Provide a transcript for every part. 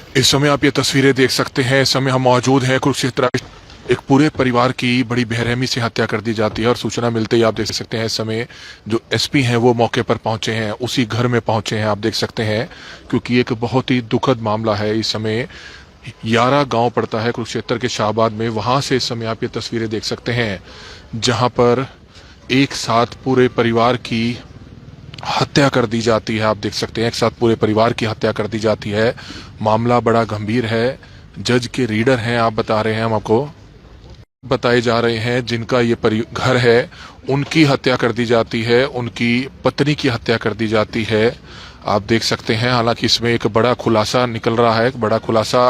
इस समय आप ये तस्वीरें देख सकते हैं। इस समय हम मौजूद हैं कुरुक्षेत्र। एक पूरे परिवार की बड़ी बेरहमी से हत्या कर दी जाती है और सूचना मिलते ही आप देख सकते हैं इस समय जो एसपी हैं वो मौके पर पहुंचे हैं, उसी घर में पहुंचे हैं, आप देख सकते हैं, क्योंकि एक बहुत ही दुखद मामला है। इस समय यारा गांव पड़ता है कुरुक्षेत्र के शाहबाद में। वहां से इस समय आप ये तस्वीरें देख सकते हैं जहां पर एक साथ पूरे परिवार की हत्या कर दी जाती है। आप देख सकते हैं एक साथ पूरे परिवार की हत्या कर दी जाती है। मामला बड़ा गंभीर है। जज के रीडर हैं, आप बता रहे हैं, हम आपको बताए जा रहे हैं जिनका ये घर है उनकी हत्या कर दी जाती है, उनकी पत्नी की हत्या कर दी जाती है। आप देख सकते हैं, हालांकि इसमें एक बड़ा खुलासा निकल रहा है। एक बड़ा खुलासा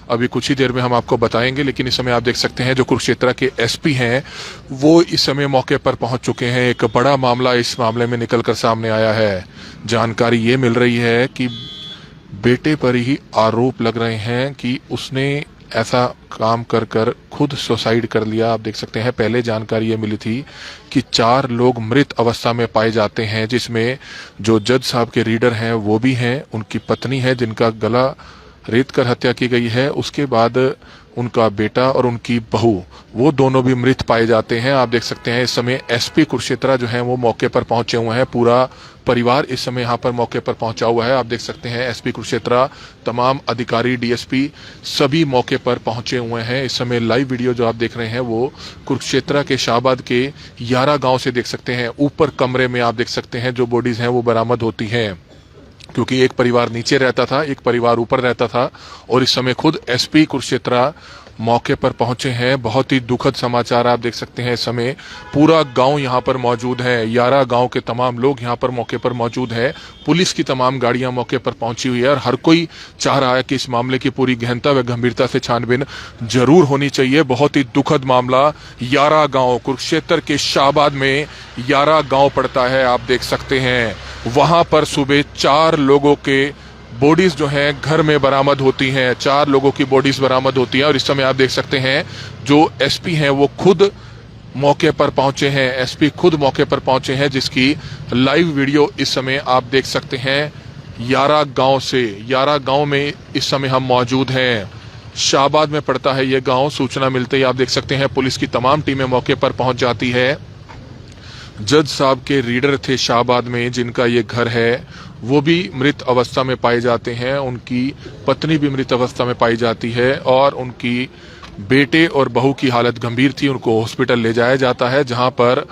अभी कुछ ही देर में हम आपको बताएंगे, लेकिन इस समय आप देख सकते हैं जो कुरुक्षेत्र के एसपी हैं वो इस समय मौके पर पहुंच चुके हैं। एक बड़ा मामला इस मामले में निकलकर सामने आया है। जानकारी ये मिल रही है कि बेटे पर ही आरोप लग रहे हैं कि उसने ऐसा काम कर कर खुद सुसाइड कर लिया। आप देख सकते हैं पहले जानकारी ये मिली थी कि 4 लोग मृत अवस्था में पाए जाते हैं, जिसमें जो जज साहब के रीडर हैं वो भी हैं, उनकी पत्नी है जिनका गला रेत कर हत्या की गई है, उसके बाद उनका बेटा और उनकी बहू, वो दोनों भी मृत पाए जाते हैं। आप देख सकते हैं इस समय एसपी कुरुक्षेत्र जो है वो मौके पर पहुंचे हुए हैं। पूरा परिवार इस समय यहाँ पर मौके पर पहुंचा हुआ है। आप देख सकते हैं एसपी कुरुक्षेत्र, तमाम अधिकारी, डीएसपी सभी मौके पर पहुंचे हुए हैं। इस समय लाइव वीडियो जो आप देख रहे हैं वो कुरुक्षेत्र के शाहबाद के यारा गांव से देख सकते हैं। ऊपर कमरे में आप देख सकते हैं जो बॉडीज हैं वो बरामद होती हैं, क्योंकि एक परिवार नीचे रहता था, एक परिवार ऊपर रहता था, और इस समय खुद एसपी कुरुक्षेत्र मौके पर पहुंचे हैं। बहुत ही दुखद समाचार आप देख सकते हैं। इस समय पूरा गांव यहां पर मौजूद है, यारा गांव के तमाम लोग यहां पर मौके पर मौजूद है। पुलिस की तमाम गाड़ियां मौके पर पहुंची हुई है और हर कोई चाह रहा है कि इस मामले की पूरी गहनता व गंभीरता से छानबीन जरूर होनी चाहिए। बहुत ही दुखद मामला यारा गांव, कुरुक्षेत्र के शाहबाद में यारा गांव पड़ता है। आप देख सकते हैं वहां पर सुबह 4 लोगों के बॉडीज जो हैं घर में बरामद होती हैं। 4 लोगों की बॉडीज बरामद होती हैं और इस समय आप देख सकते हैं जो एसपी हैं वो खुद मौके पर पहुंचे हैं। एसपी खुद मौके पर पहुंचे हैं, जिसकी लाइव वीडियो इस समय आप देख सकते हैं यारा गांव से। यारा गांव में इस समय हम मौजूद हैं। शाहबाद में पड़ता है ये गांव। सूचना मिलते ही आप देख सकते हैं पुलिस की तमाम टीमें मौके पर पहुंच जाती है। जज साहब के रीडर थे शाहबाद में जिनका ये घर है, वो भी मृत अवस्था में पाए जाते हैं। उनकी पत्नी भी मृत अवस्था में पाई जाती है और उनकी बेटे और बहू की हालत गंभीर थी। उनको हॉस्पिटल ले जाया जाता है, जहां पर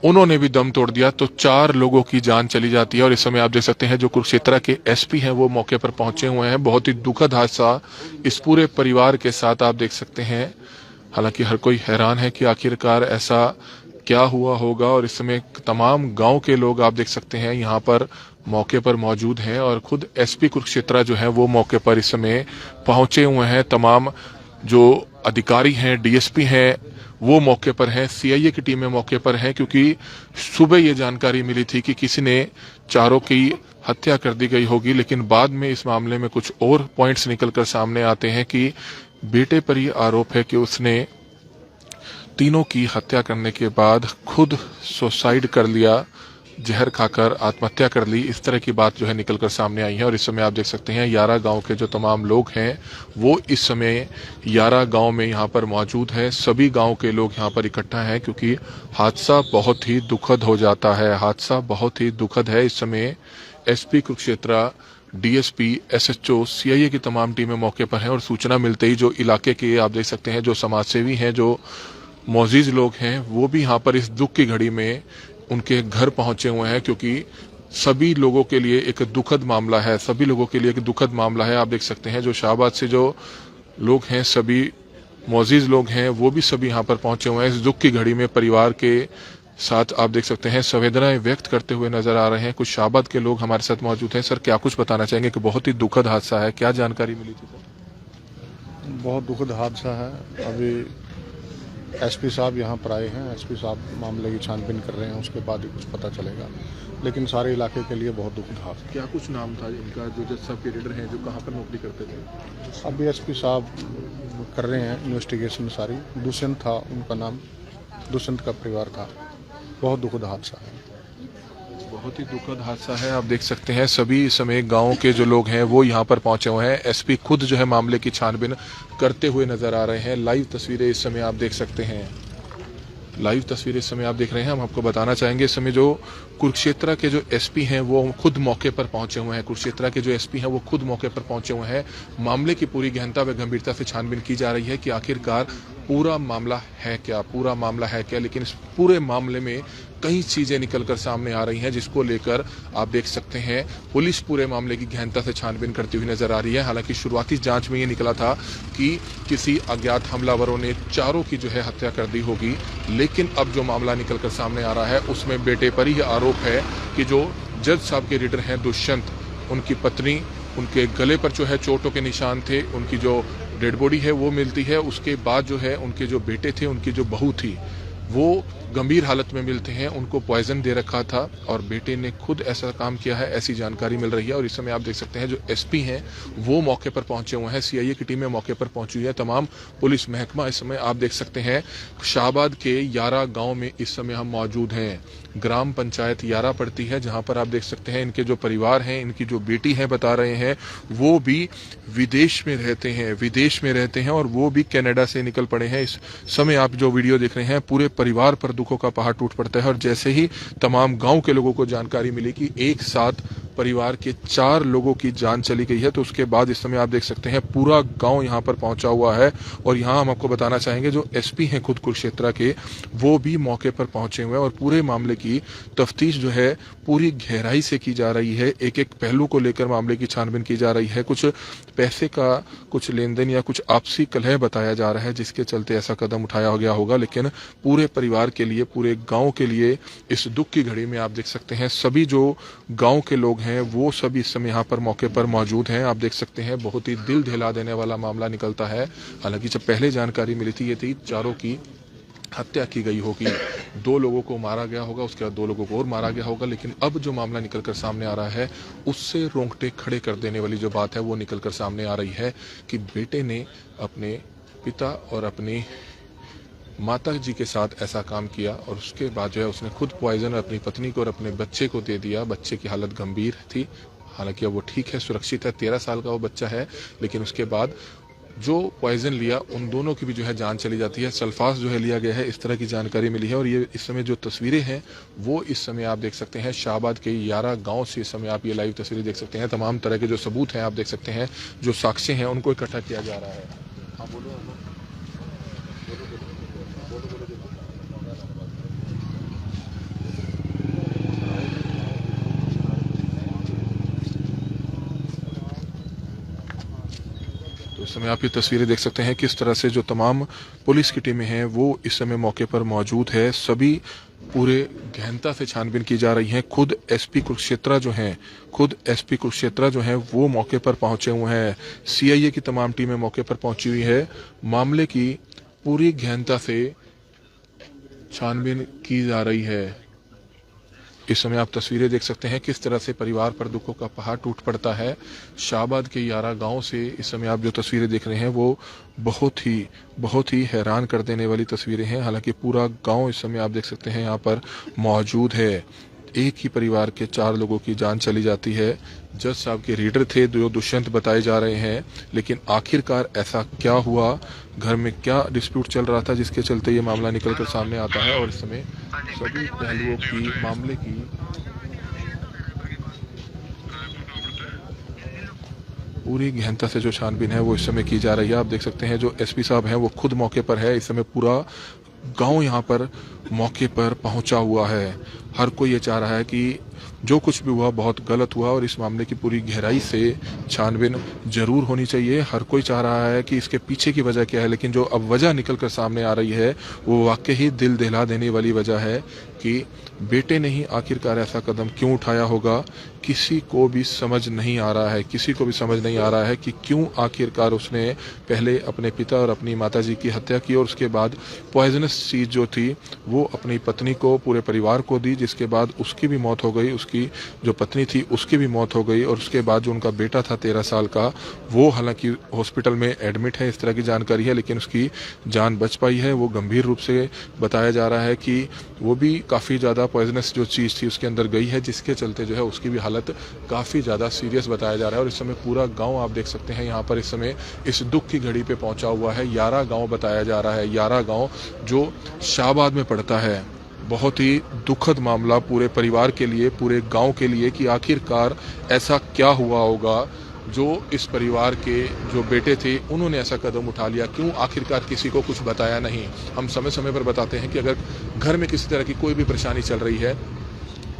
उन्होंने भी दम तोड़ दिया तो 4 लोगों की जान चली जाती है। और इस समय आप देख सकते हैं जो कुरुक्षेत्र के एसपी हैं वो मौके पर पहुंचे हुए हैं। बहुत ही दुखद हादसा इस पूरे परिवार के साथ आप देख सकते हैं। हालांकि हर कोई हैरान है कि आखिरकार ऐसा क्या हुआ होगा, और इस समय तमाम गांव के लोग आप देख सकते हैं यहाँ पर मौके पर मौजूद हैं और खुद एसपी कुरुक्षेत्र जो है वो मौके पर इस समय पहुंचे हुए हैं। तमाम जो अधिकारी हैं, डीएसपी हैं, वो मौके पर हैं। सीआईए की टीमें मौके पर हैं, क्योंकि सुबह ये जानकारी मिली थी कि किसी ने 4 की हत्या कर दी गई होगी, लेकिन बाद में इस मामले में कुछ और पॉइंट्स निकलकर सामने आते हैं कि बेटे पर यह आरोप है कि उसने तीनों की हत्या करने के बाद खुद सुसाइड कर लिया, जहर खाकर आत्महत्या कर ली। इस तरह की बात जो है निकलकर सामने आई है। और इस समय आप देख सकते हैं यारा गांव के जो तमाम लोग हैं वो इस समय यारा गांव में यहाँ पर मौजूद है। सभी गांव के लोग यहाँ पर इकट्ठा हैं, क्योंकि हादसा बहुत ही दुखद हो जाता है। हादसा बहुत ही दुखद है। इस समय SP Kurukshetra, DSP, SHO, CIA की तमाम टीमें मौके पर हैं और सूचना मिलते ही जो इलाके के आप देख सकते हैं जो समाजसेवी हैं, जो मोजीज लोग हैं, वो भी यहाँ पर इस दुख की घड़ी में उनके घर पहुंचे हुए हैं, क्योंकि सभी लोगों के लिए एक दुखद मामला है। सभी लोगों के लिए एक दुखद मामला है। आप देख सकते हैं जो शाहबाद से जो लोग हैं, सभी मोजीज लोग हैं, वो भी सभी यहाँ पर पहुंचे हुए हैं। इस दुख की घड़ी में परिवार के साथ आप देख सकते हैं संवेदनाएं व्यक्त करते हुए नजर आ रहे हैं। कुछ शाहबाद के लोग हमारे साथ मौजूद हैं। सर, क्या कुछ बताना चाहेंगे कि बहुत ही दुखद हादसा है, क्या जानकारी मिली थी सर? बहुत दुखद हादसा है। अभी एसपी साहब यहाँ पर आए हैं। एसपी साहब मामले की छानबीन कर रहे हैं, उसके बाद ही कुछ पता चलेगा। लेकिन सारे इलाके के लिए बहुत दुखद हादसा। क्या कुछ नाम था इनका, जो जज साहब के रीडर हैं, जो कहाँ पर नौकरी करते थे? अभी एसपी साहब कर रहे हैं इन्वेस्टिगेशन सारी। दुष्यंत था उनका नाम, दुष्यंत का परिवार था। बहुत दुखद हादसा है। बहुत ही दुखद हादसा है। आप देख सकते हैं सभी इस समय गांव के जो लोग हैं वो यहां पर पहुंचे हुए हैं। एसपी खुद जो है मामले की छानबीन करते हुए नजर आ रहे हैं। लाइव तस्वीरें इस समय आप देख सकते हैं। लाइव तस्वीरें इस समय आप देख रहे हैं। हम आपको बताना चाहेंगे इस समय जो कुरुक्षेत्र के जो एसपी हैं वो खुद मौके पर पहुंचे हुए हैं। कुरुक्षेत्र के जो एसपी हैं वो खुद मौके पर पहुंचे हुए हैं। मामले की पूरी गहनता व गंभीरता से छानबीन की जा रही है कि आखिरकार पूरा मामला है क्या। लेकिन इस पूरे मामले में कई चीजें निकलकर सामने आ रही हैं जिसको लेकर आप देख सकते हैं पुलिस पूरे मामले की गहनता से छानबीन करती हुई नजर आ रही है। हालांकि शुरुआती जांच में ये निकला था कि किसी अज्ञात हमलावरों ने चारों की जो है हत्या कर दी होगी, लेकिन अब जो मामला निकलकर सामने आ रहा है उसमें बेटे पर ही आरोप है कि जो जज साहब के रीडर हैं दुष्यंत, उनकी पत्नी, उनके गले पर जो है चोटों के निशान थे, उनकी जो डेड बॉडी है वो मिलती है। उसके बाद जो है उनके जो बेटे थे, उनकी जो बहू थी, वो गंभीर हालत में मिलते हैं। उनको पॉइजन दे रखा था और बेटे ने खुद ऐसा काम किया है, ऐसी जानकारी मिल रही है। और इस समय आप देख सकते हैं जो एसपी हैं वो मौके पर पहुंचे हुए हैं। सीआईए की टीमें मौके पर पहुंची हुई है। तमाम पुलिस महकमा इस समय आप देख सकते हैं शाहबाद के यारा गांव में इस समय हम मौजूद हैं। ग्राम पंचायत यारा पड़ती है, जहां पर आप देख सकते हैं इनके जो परिवार हैं, इनकी जो बेटी है बता रहे हैं वो भी विदेश में रहते हैं और वो भी कनाडा से निकल पड़े हैं। इस समय आप जो वीडियो देख रहे हैं पूरे परिवार पर दुखों का पहाड़ टूट पड़ता है। और जैसे ही तमाम गांव के लोगों को जानकारी मिली कि एक साथ परिवार के 4 लोगों की जान चली गई है, तो उसके बाद इस समय आप देख सकते हैं पूरा गांव यहां पर पहुंचा हुआ है। और यहां हम आपको बताना चाहेंगे जो एसपी हैं खुद कुरुक्षेत्र के, वो भी मौके पर पहुंचे हुए हैं और पूरे मामले की तफ्तीश जो है पूरी गहराई से की जा रही है। एक एक पहलू को लेकर मामले की छानबीन की जा रही है। कुछ पैसे का कुछ लेन देन या कुछ आपसी कलह बताया जा रहा है जिसके चलते ऐसा कदम उठाया गया होगा, लेकिन पूरे परिवार के लिए, पूरे गांव के लिए इस दुख की घड़ी में आप देख सकते हैं सभी जो गांव के लोग हैं वो सभी इस समय यहाँ पर मौके पर मौजूद हैं। आप देख सकते हैं बहुत ही दिल दहला देने वाला मामला निकलता है। हालांकि जब पहले जानकारी मिली थी ये थी चारों की हत्या की गई होगी, 2 लोगों को मारा गया होगा, उसके बाद 2 लोगों को और मारा गया होगा। लेकिन अब जो मामला निकलकर सामने आ रहा है उससे रोंगटे खड़े कर देने वाली जो बात है वो निकलकर सामने आ रही है कि बेटे ने अपने पिता और अपनी माता जी के साथ ऐसा काम किया और उसके बाद जो है उसने खुद पॉइजन अपनी पत्नी को और अपने बच्चे को दे दिया। बच्चे की हालत गंभीर थी, हालांकि अब वो ठीक है, सुरक्षित है, 13 साल का वो बच्चा है। लेकिन उसके बाद जो पॉइजन लिया उन दोनों की भी जो है जान चली जाती है। सल्फास जो है लिया गया है, इस तरह की जानकारी मिली है। और ये इस समय जो तस्वीरें हैं वो इस समय आप देख सकते हैं शाहबाद के यारा गांव से इस समय आप ये लाइव तस्वीरें देख सकते हैं। तमाम तरह के जो सबूत हैं आप देख सकते हैं, जो साक्ष्य हैं उनको इकट्ठा किया जा रहा है। हाँ बोलो। तो इस समय आप ये तस्वीरें देख सकते हैं किस तरह से जो तमाम पुलिस की टीमें हैं वो इस समय मौके पर मौजूद है। सभी पूरे गहनता से छानबीन की जा रही है। खुद एसपी कुरुक्षेत्र जो हैं वो मौके पर पहुंचे हुए हैं। सीआईए की तमाम टीमें मौके पर पहुंची हुई है। मामले की पूरी गहनता से छानबीन की जा रही है। इस समय आप तस्वीरें देख सकते हैं किस तरह से परिवार पर दुखों का पहाड़ टूट पड़ता है। शाहबाद के यारा गांव से इस समय आप जो तस्वीरें देख रहे हैं वो बहुत ही हैरान कर देने वाली तस्वीरें हैं। हालांकि पूरा गांव इस समय आप देख सकते हैं यहाँ पर मौजूद है। एक ही परिवार के 4 लोगों की जान चली जाती है। जज साहब के रीडर थे जो दुष्यंत बताए जा रहे हैं, लेकिन आखिरकार ऐसा क्या हुआ, घर में क्या डिस्प्यूट चल रहा था जिसके चलते ये मामला निकलकर सामने आता है। और इस समय सभी पहलुओं की मामले की पूरी गहनता से जो छानबीन है वो इस समय की जा रही है। आप देख सकते हैं जो एसपी साहब हैं वो खुद मौके पर है। इस समय पूरा गांव यहाँ पर मौके पर पहुंचा हुआ है। हर कोई ये चाह रहा है कि जो कुछ भी हुआ बहुत गलत हुआ और इस मामले की पूरी गहराई से छानबीन जरूर होनी चाहिए। हर कोई चाह रहा है कि इसके पीछे की वजह क्या है, लेकिन जो अब वजह निकल कर सामने आ रही है वो वाकई ही दिल दहला देने वाली वजह है कि बेटे ने ही आखिरकार ऐसा कदम क्यों उठाया होगा। किसी को भी समझ नहीं आ रहा है कि क्यों आखिरकार उसने पहले अपने पिता और अपनी माताजी की हत्या की और उसके बाद पॉइजनस चीज जो थी वो अपनी पत्नी को, पूरे परिवार को दी, जिसके बाद उसकी भी मौत हो गई, उसकी जो पत्नी थी उसकी भी मौत हो गई। और उसके बाद जो उनका बेटा था 13 साल का, वो हालांकि हॉस्पिटल में एडमिट है, इस तरह की जानकारी है, लेकिन उसकी जान बच पाई है। वो गंभीर रूप से बताया जा रहा है कि वो भी काफ़ी ज़्यादा पॉइजनस जो चीज़ थी उसके अंदर गई है, जिसके चलते जो है उसकी भी हालत काफ़ी ज़्यादा सीरियस बताया जा रहा है। और इस समय पूरा गांव आप देख सकते हैं यहाँ पर इस समय इस दुख की घड़ी पे पहुंचा हुआ है। यारा गांव बताया जा रहा है, यारा गांव जो शाहबाद में पड़ता है। बहुत ही दुखद मामला पूरे परिवार के लिए, पूरे गांव के लिए कि आखिरकार ऐसा क्या हुआ होगा जो इस परिवार के जो बेटे थे उन्होंने ऐसा कदम उठा लिया। क्यों आखिरकार किसी को कुछ बताया नहीं। हम समय समय पर बताते हैं कि अगर घर में किसी तरह की कोई भी परेशानी चल रही है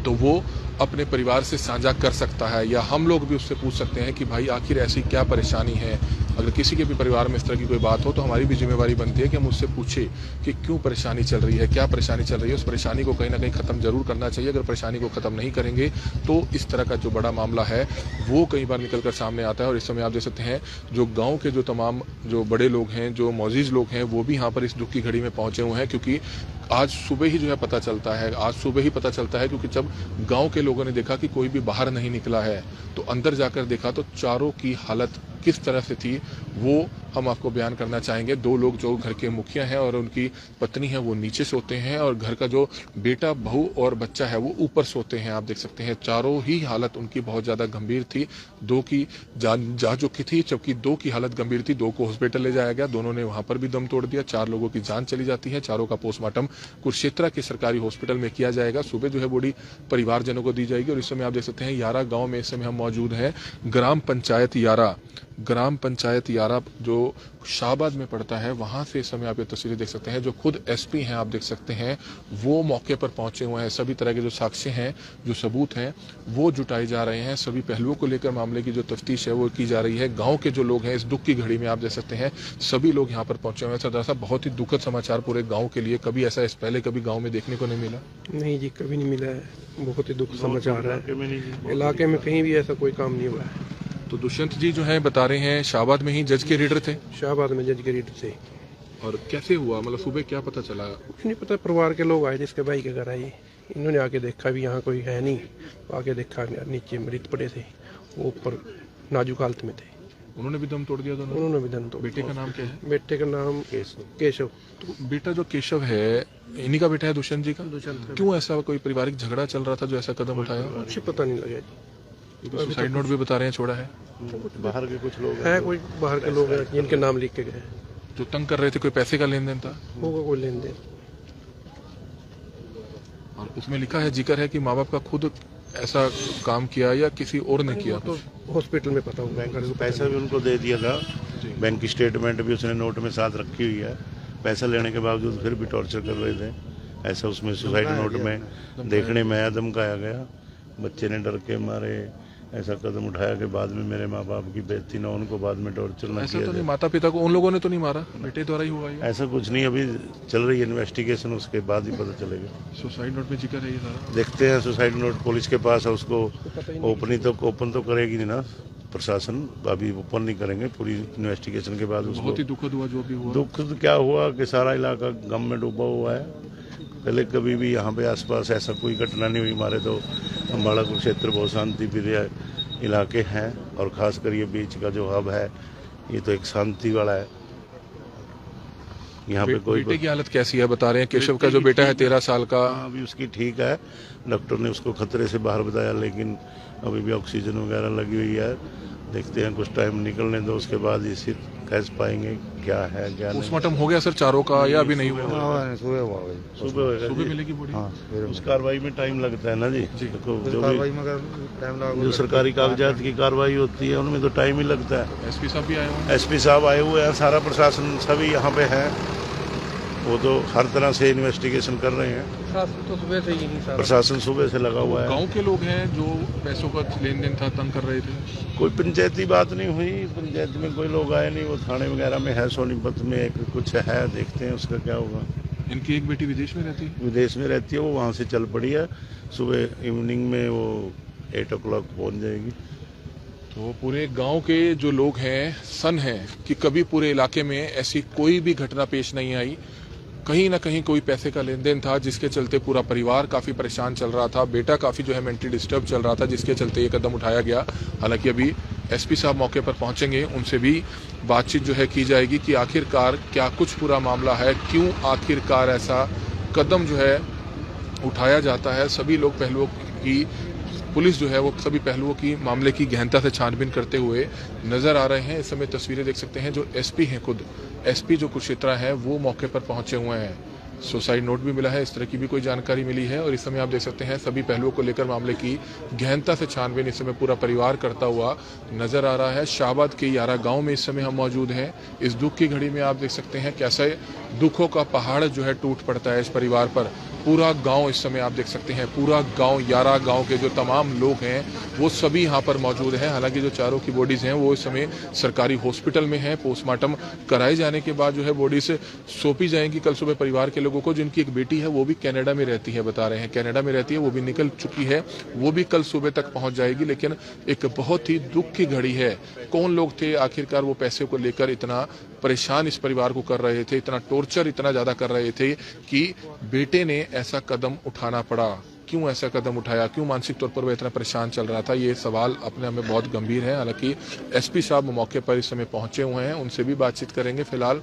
तो वो अपने परिवार से साझा कर सकता है, या हम लोग भी उससे पूछ सकते हैं कि भाई आखिर ऐसी क्या परेशानी है। अगर किसी के भी परिवार में इस तरह की कोई बात हो तो हमारी भी जिम्मेवारी बनती है कि हम उससे पूछें कि क्यों परेशानी चल रही है, क्या परेशानी चल रही है। उस परेशानी को कहीं ना कहीं ख़त्म जरूर करना चाहिए। अगर परेशानी को ख़त्म नहीं करेंगे तो इस तरह का जो बड़ा मामला है वो कई बार निकल कर सामने आता है। और इस समय आप देख सकते हैं जो गाँव के जो तमाम जो बड़े लोग हैं, जो मौजूद लोग हैं, वो भी यहाँ पर इस दुख की घड़ी में पहुँचे हुए हैं। क्योंकि आज सुबह ही जो है पता चलता है, क्योंकि जब गांव के लोगों ने देखा कि कोई भी बाहर नहीं निकला है तो अंदर जाकर देखा तो चारों की हालत किस तरह से थी वो हम आपको बयान करना चाहेंगे। दो लोग जो घर के मुखिया हैं और उनकी पत्नी है वो नीचे सोते हैं, और घर का जो बेटा, बहू और बच्चा है वो ऊपर सोते हैं। आप देख सकते हैं चारों ही हालत उनकी बहुत ज़्यादा गंभीर थी। दो की जान जा चुकी थी, जबकि दो की हालत गंभीर थी। दो को हॉस्पिटल ले जाया गया, दोनों ने वहां पर भी दम तोड़ दिया। 4 लोगों की जान चली जाती है। चारों का पोस्टमार्टम कुरुक्षेत्र के सरकारी हॉस्पिटल में किया जाएगा। सुबह जो है बॉडी परिवारजनों को दी जाएगी। और इस समय आप देख सकते हैं यारा गाँव में इस समय हम मौजूद हैं। ग्राम पंचायत यारा जो शाहबाद में पड़ता है, वहां से इस समय आप ये तस्वीरें देख सकते हैं। जो खुद एसपी हैं आप देख सकते हैं वो मौके पर पहुंचे हुए हैं। सभी तरह के जो साक्ष्य हैं, जो सबूत हैं वो जुटाए जा रहे हैं। सभी पहलुओं को लेकर मामले की जो तफ्तीश है वो की जा रही है। गांव के जो लोग हैं इस दुख की घड़ी में आप देख सकते हैं सभी लोग यहाँ पर पहुंचे हुए हैं। सरदार साहब, बहुत ही दुखद समाचार पूरे गाँव के लिए। कभी ऐसा इस पहले कभी गाँव में देखने को नहीं मिला? नहीं जी, कभी नहीं मिला है। बहुत ही दुख समाचार है। इलाके में कहीं भी ऐसा कोई काम नहीं हुआ है। तो दुष्यंत जी जो है बता रहे हैं शाहबाद में ही जज के रीडर थे। शाहबाद में जज के रीडर थे। और कैसे हुआ, मतलब सुबह क्या पता चला? कुछ नहीं पता। परिवार के लोग आए, जिसके भाई के घर आए, इन्होंने आके देखा भी यहाँ कोई है नहीं। आके देखा नीचे मृत पड़े थे, वो ऊपर नाजुक हालत में थे। उन्होंने भी दम तोड़ दिया दोनों? उन्होंने भी दम तोड़। बेटे का नाम क्या है? बेटे का नाम केशव। तो बेटा जो केशव है इन्हीं का बेटा है, दुष्यंत जी का? क्यों ऐसा कोई पारिवारिक झगड़ा चल रहा था जो ऐसा कदम उठाया? कुछ पता नहीं लगा जी। सुसाइड नोट भी बता रहे हैं छोड़ा है। बाहर के कुछ लोग है, कोई बाहर के लोग हैं जिनके नाम लिख के गए। जो तंग कर रहे थे, कोई पैसे का लेन देन था? होगा कोई लेन देन। और उसमें लिखा है, जिक्र है कि माँ बाप का खुद ऐसा काम किया या किसी और ने किया? तो हॉस्पिटल में पता होगा। बैंक को पैसा भी उनको दे दिया था। बैंक की स्टेटमेंट भी उसने नोट में साथ रखी हुई है। पैसा लेने के बावजूद फिर भी टॉर्चर कर रहे थे। ऐसा उसमें सुसाइड नोट में देखने में आया, धमकाया गया। बच्चे ने डर के मारे ऐसा कदम उठाया कि बाद में मेरे माँ बाप की बेइज्जती ना, उनको बाद में टॉर्चर ना ऐसा किया तो नहीं, जाए। माता पिता को उन लोगों ने तो नहीं मारा, बेटे द्वारा ही हुआ ये? ऐसा कुछ नहीं, अभी चल रही है इन्वेस्टिगेशन, उसके बाद ही पता चलेगा। सुसाइड नोट में जिक्र है ये सारा? देखते हैं, सुसाइड नोट पुलिस के पास है, उसको ओपन तो करेगी नहीं ना प्रशासन, अभी ओपन नहीं करेंगे। पूरी इन्वेस्टिगेशन के बाद उसको। बहुत ही दुखद हुआ जो भी हुआ। दुख तो क्या हुआ कि सारा इलाका गम में डूबा हुआ है। पहले कभी भी यहाँ पे आसपास ऐसा कोई घटना नहीं हुई। हमारे तो अम्बाड़ा कुरुक्षेत्र बहुत शांति प्रिय इलाके हैं, और खासकर ये बीच का जो हब है ये तो एक शांति वाला है। यहाँ पे कोई बेटे की हालत कैसी है? बता रहे हैं केशव का जो बेटा है 13 साल का। अभी उसकी ठीक है। डॉक्टर ने उसको खतरे से बाहर बताया, लेकिन अभी भी ऑक्सीजन वगैरह लगी हुई है। देखते हैं, कुछ टाइम निकलने दो, उसके बाद इसी कह पाएंगे क्या है क्या नहीं। पोस्टमार्टम हो गया सर चारों का या अभी नहीं हुआ? सुबह होगा। सुबह मिलेगी बॉडी? उस कार्रवाई में टाइम लगता है ना जी। देखो जो सरकारी कागजात की कार्रवाई होती है उनमें तो टाइम ही लगता है। एसपी साहब भी आए हुए हैं? एसपी साहब आए हुए हैं, सारा प्रशासन सभी यहाँ पे है। वो तो हर तरह से इन्वेस्टिगेशन कर रहे हैं। तो सुबह से ही नहीं सारा प्रशासन सुबह से लगा हुआ है। गांव के लोग हैं जो पैसों का लेन देन था, तंग कर रहे थे? कोई पंचायती बात नहीं हुई, पंचायत में कोई लोग आए नहीं। वो थाने वगैरह में है, सोनीपत में एक कुछ है, देखते हैं उसका क्या होगा। इनकी एक बेटी विदेश में रहती है? विदेश में रहती है, वो वहाँ से चल पड़ी है। सुबह इवनिंग में वो 8 o'clock पहुँच जाएगी। तो पूरे गांव के जो लोग हैं सन हैं कि कभी पूरे इलाके में ऐसी कोई भी घटना पेश नहीं आई। कहीं ना कहीं कोई पैसे का लेन देन था, जिसके चलते पूरा परिवार काफ़ी परेशान चल रहा था। बेटा काफ़ी जो है मेंटली डिस्टर्ब चल रहा था, जिसके चलते ये कदम उठाया गया। हालांकि अभी एसपी साहब मौके पर पहुंचेंगे, उनसे भी बातचीत जो है की जाएगी कि आखिरकार क्या कुछ पूरा मामला है, क्यों आखिरकार ऐसा कदम जो है उठाया जाता है, सभी लोग पहलुओं की पुलिस जो है वो सभी पहलुओं की मामले की गहनता से छानबीन करते हुए नजर आ रहे हैं। इस समय तस्वीरें देख सकते हैं, जो एसपी हैं, खुद एसपी जो कुरुक्षेत्र है वो मौके पर पहुंचे हुए हैं। सुसाइड नोट भी मिला है, इस तरह की भी कोई जानकारी मिली है। और इस समय आप देख सकते हैं सभी पहलुओं को लेकर मामले की गहनता से छानबीन इस समय पूरा परिवार करता हुआ नजर आ रहा है। शाहबाद के यारा गांव में इस समय हम मौजूद हैं। इस दुख की घड़ी में आप देख सकते हैं कैसे दुखों का पहाड़ जो है टूट पड़ता है इस परिवार पर। पूरा गांव इस समय आप देख सकते हैं, पूरा गांव, यारा गांव के जो तमाम लोग हैं वो सभी यहाँ पर मौजूद हैं। हालांकि जो चारों की बॉडीज हैं वो इस समय सरकारी हॉस्पिटल में हैं। पोस्टमार्टम कराए जाने के बाद जो है बॉडीज सौंपी जाएंगी कल सुबह परिवार के लोगों को। जिनकी एक बेटी है वो भी कनाडा में रहती है, बता रहे हैं कनाडा में रहती है, वो भी निकल चुकी है, वो भी कल सुबह तक पहुंच जाएगी। लेकिन एक बहुत ही दुख की घड़ी है। कौन लोग थे आखिरकार वो पैसे को लेकर इतना परेशान इस परिवार को कर रहे थे, इतना टॉर्चर इतना ज्यादा कर रहे थे कि बेटे ने ऐसा कदम उठाना पड़ा। क्यों ऐसा कदम उठाया, क्यों मानसिक तौर पर वो इतना परेशान चल रहा था, ये सवाल अपने आप में बहुत गंभीर है। हालांकि एसपी साहब मौके पर इस समय पहुंचे हुए हैं, उनसे भी बातचीत करेंगे। फिलहाल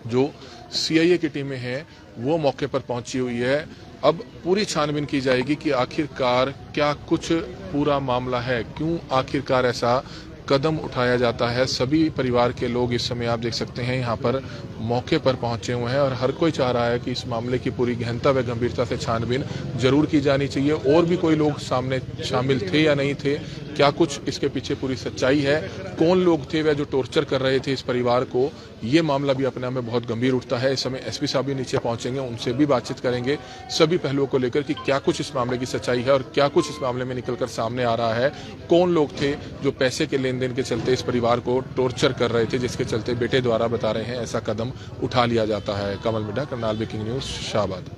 जो सीआईए की टीमें हैं वो मौके पर पहुंची हुई है। अब पूरी छानबीन की जाएगी कि आखिरकार क्या कुछ पूरा मामला है, क्यों आखिरकार ऐसा कदम उठाया जाता है। सभी परिवार के लोग इस समय आप देख सकते हैं यहाँ पर मौके पर पहुंचे हुए हैं और हर कोई चाह रहा है कि इस मामले की पूरी गहनता व गंभीरता से छानबीन जरूर की जानी चाहिए। और भी कोई लोग सामने शामिल थे या नहीं थे, क्या कुछ इसके पीछे पूरी सच्चाई है, कौन लोग थे वह जो टॉर्चर कर रहे थे इस परिवार को, ये मामला भी अपने आप में बहुत गंभीर उठता है। इस समय एसपी साहब भी नीचे पहुंचेंगे, उनसे भी बातचीत करेंगे सभी पहलुओं को लेकर कि क्या कुछ इस मामले की सच्चाई है और क्या कुछ इस मामले में निकलकर सामने आ रहा है। कौन लोग थे जो पैसे के लेन देन के चलते इस परिवार को टॉर्चर कर रहे थे, जिसके चलते बेटे द्वारा बता रहे हैं ऐसा कदम उठा लिया जाता है। कमल मिड्ढा, करनाल ब्रेकिंग न्यूज, शाहबाद।